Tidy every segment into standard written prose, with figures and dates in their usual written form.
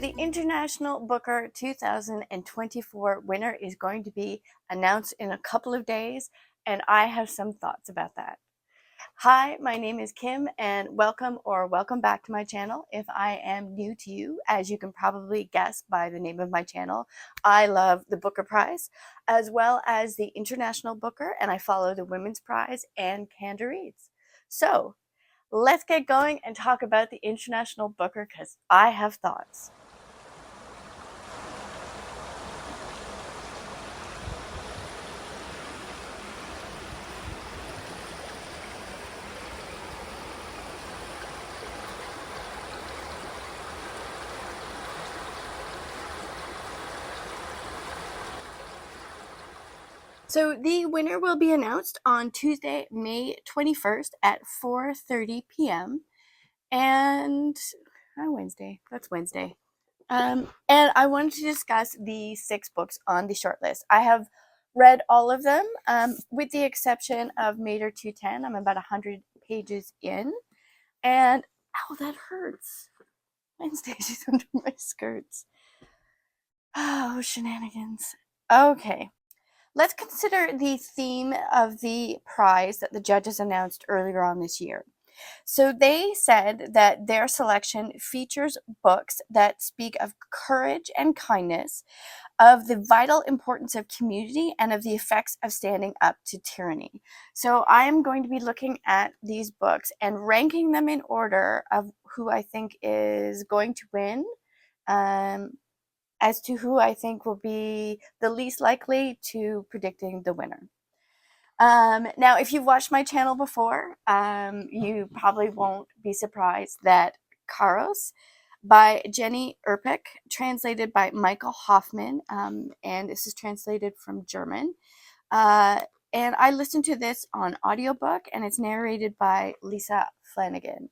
the International Booker 2024 winner is going to be announced in a couple of days, and I have some thoughts about that. Hi, my name is Kim, and welcome back to my channel. If I am new to you, as you can probably guess by the name of my channel, I love the Booker Prize, as well as the International Booker, and I follow the Women's Prize and Panda Reads. So, let's get going and talk about the International Booker because I have thoughts. So the winner will be announced on Tuesday, May 21st at 4:30 p.m. and Wednesday. That's Wednesday. And I wanted to discuss the 6 books on the shortlist. I have read all of them, with the exception of Mater 210. I'm about 100 pages in, and ow, that hurts. Wednesday, she's under my skirts. Oh, shenanigans. Okay. Let's consider the theme of the prize that the judges announced earlier on this year. So they said that their selection features books that speak of courage and kindness, of the vital importance of community, and of the effects of standing up to tyranny. So I am going to be looking at these books and ranking them in order of who I think is going to win, as to who I think will be the least likely to predicting the winner. Now, if you've watched my channel before, you probably won't be surprised that Caros by Jenny Erpic, translated by Michael Hoffman, and this is translated from German. And I listened to this on audiobook, and it's narrated by Lisa Flanagan.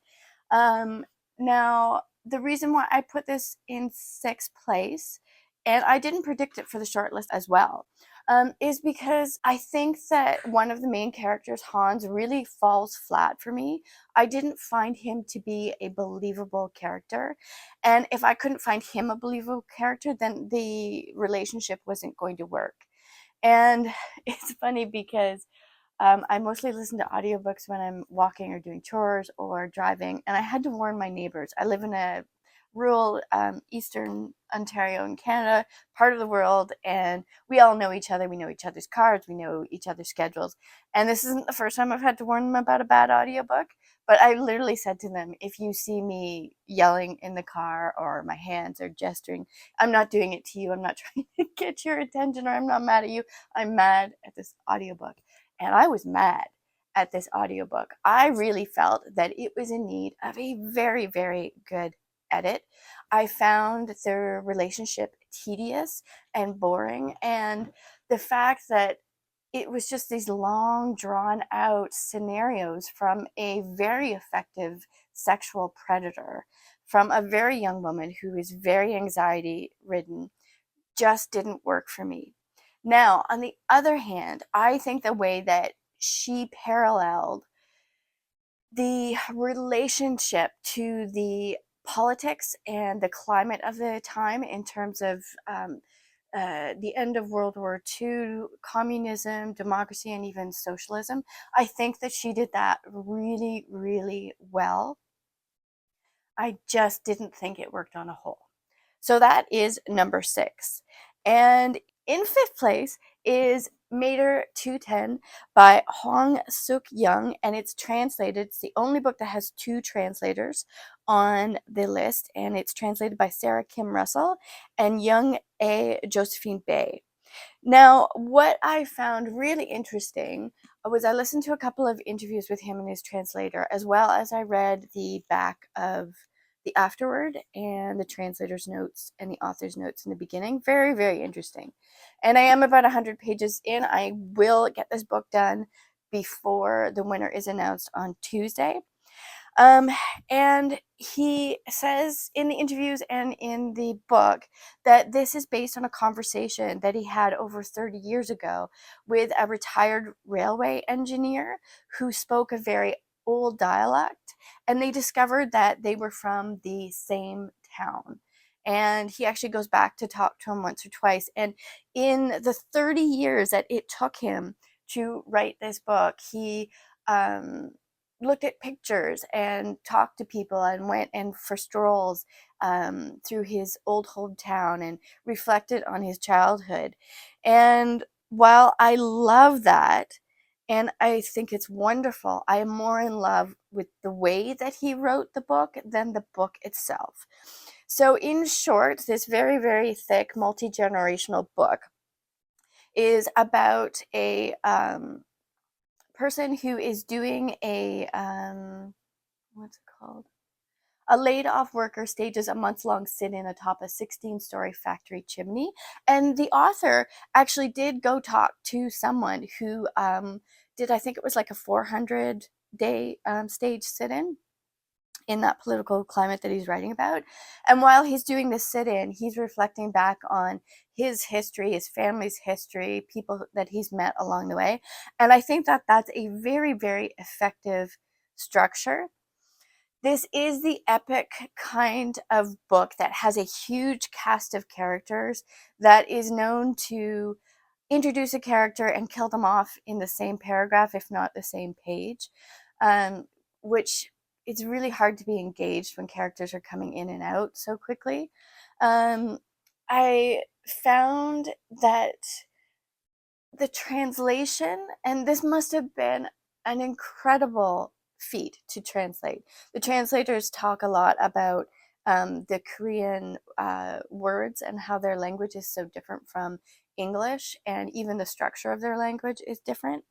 Now, the reason why I put this in 6th place, and I didn't predict it for the shortlist as well, is because I think that one of the main characters, Hans, really falls flat for me. I didn't find him to be a believable character. And if I couldn't find him a believable character, then the relationship wasn't going to work. And it's funny because I mostly listen to audiobooks when I'm walking or doing chores or driving, and I had to warn my neighbors. I live in a rural eastern Ontario in Canada, part of the world, and we all know each other. We know each other's cars, we know each other's schedules, and this isn't the first time I've had to warn them about a bad audiobook, but I literally said to them, if you see me yelling in the car or my hands are gesturing, I'm not doing it to you. I'm not trying to get your attention, or I'm not mad at you. I'm mad at this audiobook. And I was mad at this audiobook. I really felt that it was in need of a very, very good edit. I found their relationship tedious and boring, and the fact that it was just these long, drawn out scenarios from a very effective sexual predator, from a very young woman who is very anxiety ridden, just didn't work for me. Now, on the other hand, I think the way that she paralleled the relationship to the politics and the climate of the time in terms of the end of World War II, communism, democracy, and even socialism, I think that she did that really, really well. I just didn't think it worked on a whole. So that is number 6. And in 5th place is Mater 210 by Hong Suk Young, and it's translated. It's the only book that has 2 translators on the list, and it's translated by Sarah Kim Russell and Young A. Josephine Bay. Now, what I found really interesting was I listened to a couple of interviews with him and his translator, as well as I read the back of the afterword and the translator's notes and the author's notes in the beginning. Very, very interesting. And I am about 100 pages in. I will get this book done before the winner is announced on Tuesday. And he says in the interviews and in the book that this is based on a conversation that he had over 30 years ago with a retired railway engineer who spoke a very old dialect, and they discovered that they were from the same town. and he actually goes back to talk to him once or twice. And in the 30 years that it took him to write this book, he looked at pictures and talked to people and went and for strolls through his old hometown and reflected on his childhood. And while I love that, and I think it's wonderful, I am more in love with the way that he wrote the book than the book itself. So, in short, this very, very thick, multi generational book is about a person who is doing a, what's it called? A laid off worker stages a month long sit in atop a 16-story factory chimney. And the author actually did go talk to someone who did, I think it was like a 400-day stage sit in that political climate that he's writing about. And while he's doing this sit in, he's reflecting back on his history, his family's history, people that he's met along the way. And I think that that's a very, very effective structure. This is the epic kind of book that has a huge cast of characters that is known to introduce a character and kill them off in the same paragraph, if not the same page, um, which it's really hard to be engaged when characters are coming in and out so quickly. Um, I found that the translation, and this must have been an incredible feat to translate. The translators talk a lot about the Korean words and how their language is so different from English, and even the structure of their language is different.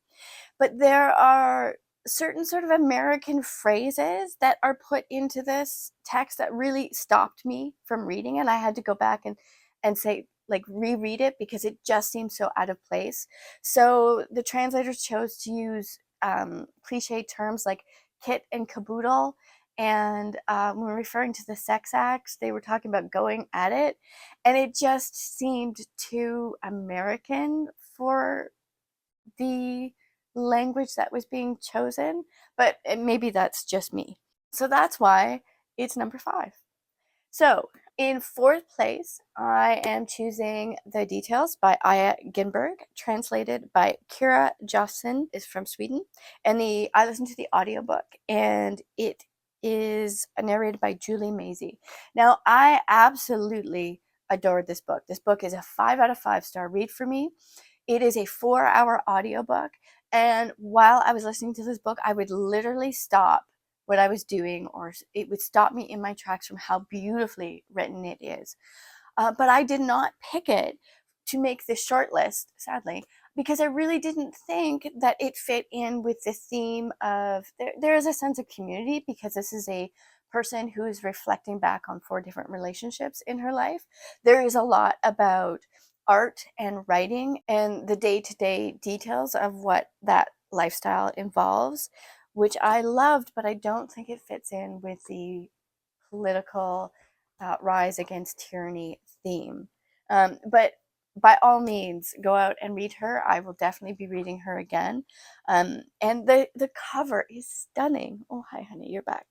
But there are certain sort of American phrases that are put into this text that really stopped me from reading, and I had to go back and say, like, reread it because it just seemed so out of place. So the translators chose to use cliche terms like kit and caboodle, and when referring to the sex acts, they were talking about going at it, and it just seemed too American for the language that was being chosen, but maybe that's just me. So that's why it's number 5. So, in 4th place, I am choosing The Details by Aya Ginberg, translated by Kira Jossin, is from Sweden. And I listened to the audiobook, and it is narrated by Julie Maisie. Now, I absolutely adored this book. This book is a 5 out of 5 star read for me. It is a 4-hour audiobook, and while I was listening to this book, I would literally stop what I was doing, or it would stop me in my tracks from how beautifully written it is. But I did not pick it to make this short list, sadly, because I really didn't think that it fit in with the theme of there is a sense of community, because this is a person who is reflecting back on 4 different relationships in her life. There is a lot about art and writing and the day-to-day details of what that lifestyle involves, which I loved, but I don't think it fits in with the political rise against tyranny theme. But by all means, go out and read her. I will definitely be reading her again. And the cover is stunning. Oh, hi, honey, you're back.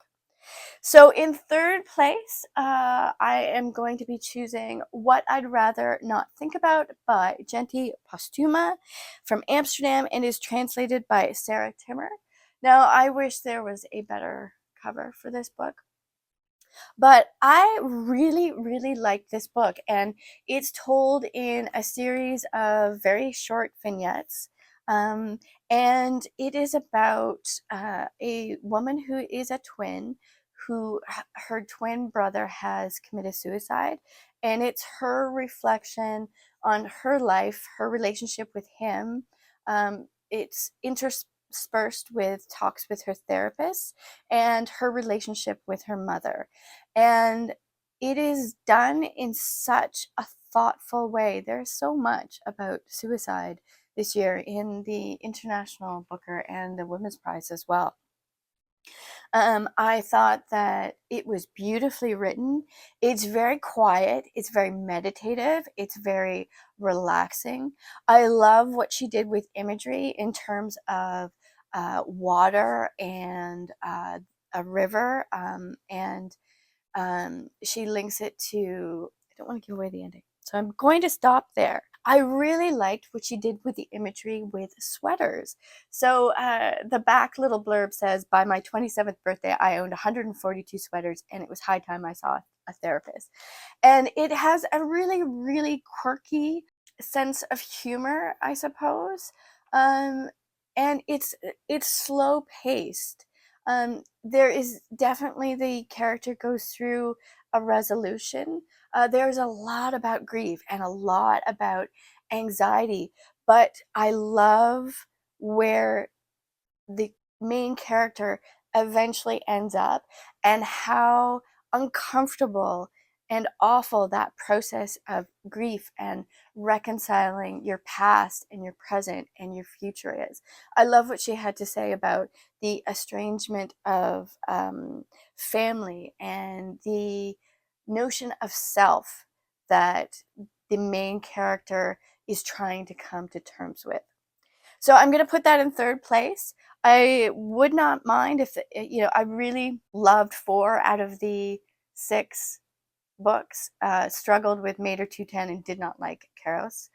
So in 3rd place, I am going to be choosing What I'd Rather Not Think About by Genti Postuma from Amsterdam, and is translated by Sarah Timmer. Now, I wish there was a better cover for this book, but I really, really like this book, and it's told in a series of very short vignettes. Um, and it is about a woman who is a twin, who her twin brother has committed suicide, and it's her reflection on her life, her relationship with him. It's interspersed with talks with her therapist and her relationship with her mother. And it is done in such a thoughtful way. There's so much about suicide this year in the International Booker and the Women's Prize as well. I thought that it was beautifully written. It's very quiet. It's very meditative. It's very relaxing. I love what she did with imagery in terms of water and a river, and She links it to, I don't want to give away the ending, so I'm going to stop there. I really liked what she did with the imagery with sweaters. So the back little blurb says, by my 27th birthday, I owned 142 sweaters, and it was high time I saw a therapist. And it has a really, really quirky sense of humor, I suppose. Um, and it's slow paced. There is definitely, the character goes through a resolution. There's a lot about grief and a lot about anxiety, but I love where the main character eventually ends up and how uncomfortable and awful that process of grief and reconciling your past and your present and your future is. I love what she had to say about the estrangement of family and the notion of self that the main character is trying to come to terms with. So I'm going to put that in third place. I would not mind if, I really loved 4 out of the 6 books, struggled with Mater 210 and did not like Caros.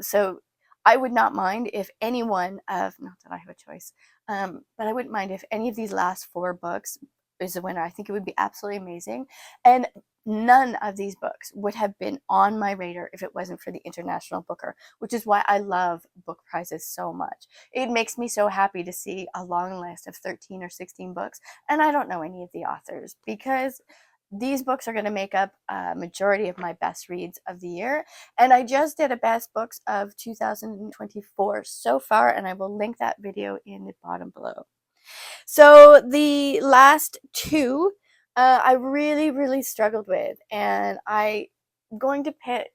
So I would not mind if any one of, not that I have a choice, but I wouldn't mind if any of these last 4 books is a winner. I think it would be absolutely amazing. And none of these books would have been on my radar if it wasn't for the International Booker, which is why I love book prizes so much. It makes me so happy to see a long list of 13 or 16 books, and I don't know any of the authors, because these books are going to make up a majority of my best reads of the year. And I just did a best books of 2024 so far, and I will link that video in the bottom below. So the last 2, I really, really struggled with, and I'm going to pick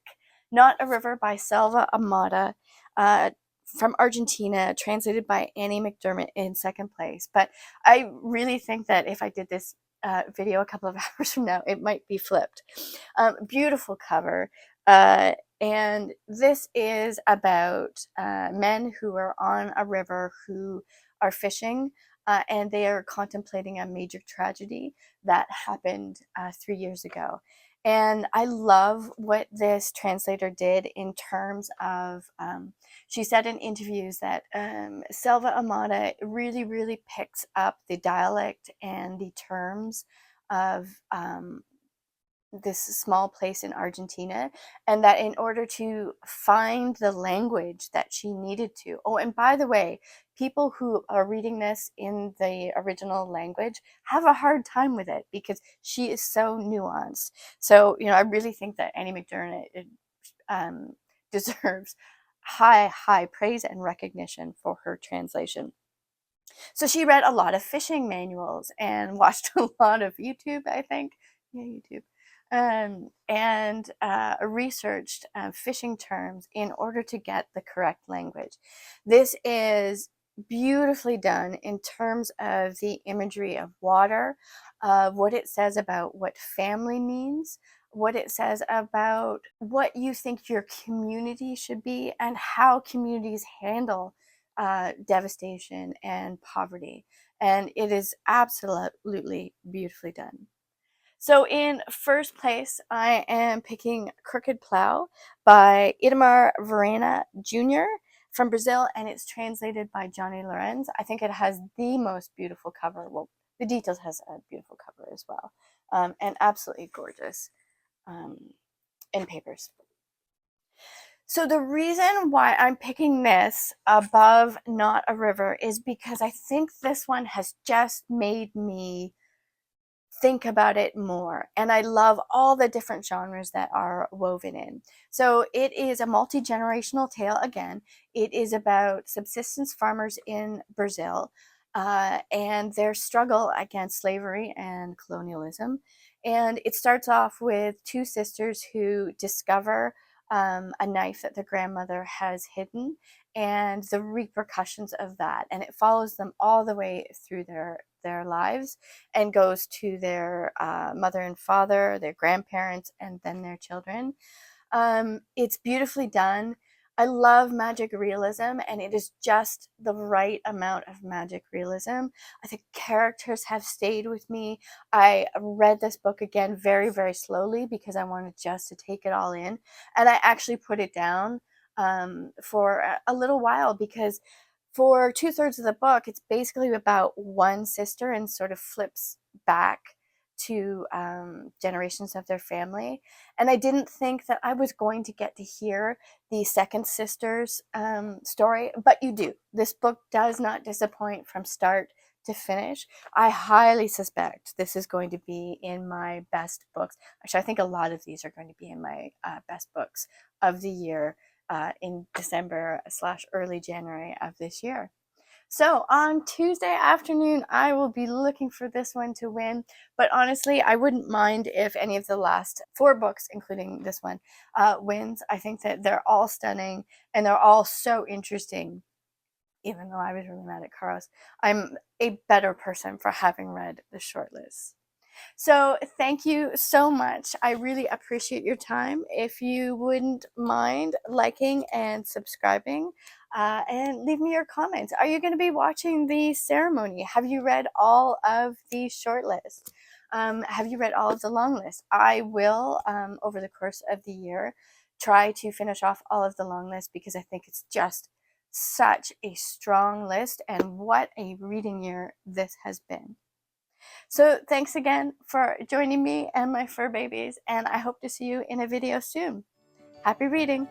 Not a River by Selva Amata, from Argentina, translated by Annie McDermott, in second place. But I really think that if I did this video a couple of hours from now, it might be flipped. Beautiful cover. And this is about men who are on a river who are fishing, and they are contemplating a major tragedy that happened 3 years ago. And I love what this translator did in terms of, she said in interviews that Selva Amata really, really picks up the dialect and the terms of this small place in Argentina, and that in order to find the language that she needed to, oh, and by the way, people who are reading this in the original language have a hard time with it because she is so nuanced. So, I really think that Annie McDermott deserves high praise and recognition for her translation. So she read a lot of fishing manuals and watched a lot of YouTube, I think. Yeah, YouTube. And researched fishing terms in order to get the correct language. This is beautifully done in terms of the imagery of water, of what it says about what family means, what it says about what you think your community should be, and how communities handle devastation and poverty. And it is absolutely beautifully done. So in first place, I am picking Crooked Plow by Itamar Verena Jr. from Brazil, and it's translated by Johnny Lorenz. I think it has the most beautiful cover. Well, the Details has a beautiful cover as well, and absolutely gorgeous in papers. So the reason why I'm picking this above Not a River is because I think this one has just made me think about it more, and I love all the different genres that are woven in. So it is a multi-generational tale. Again, it is about subsistence farmers in Brazil, and their struggle against slavery and colonialism. And it starts off with 2 sisters who discover a knife that their grandmother has hidden, and the repercussions of that, and it follows them all the way through their lives, and goes to their mother and father, their grandparents, and then their children. It's beautifully done. I love magic realism, and it is just the right amount of magic realism. I think characters have stayed with me. I read this book again very, very slowly because I wanted just to take it all in. And I actually put it down for a little while, because for 2/3 of the book, it's basically about one sister and sort of flips back to generations of their family. And I didn't think that I was going to get to hear the second sister's story, but you do. This book does not disappoint from start to finish. I highly suspect this is going to be in my best books. Actually, I think a lot of these are going to be in my best books of the year in December/early January of this year. So on Tuesday afternoon, I will be looking for this one to win. But honestly, I wouldn't mind if any of the last 4 books, including this one, wins. I think that they're all stunning and they're all so interesting. Even though I was really mad at Caros, I'm a better person for having read the shortlist. So thank you so much. I really appreciate your time. If you wouldn't mind liking and subscribing, and leave me your comments. Are you going to be watching the ceremony? Have you read all of the shortlist? Have you read all of the long list? I will, over the course of the year, try to finish off all of the long list, because I think it's just such a strong list, and what a reading year this has been. So thanks again for joining me and my fur babies, and I hope to see you in a video soon. Happy reading!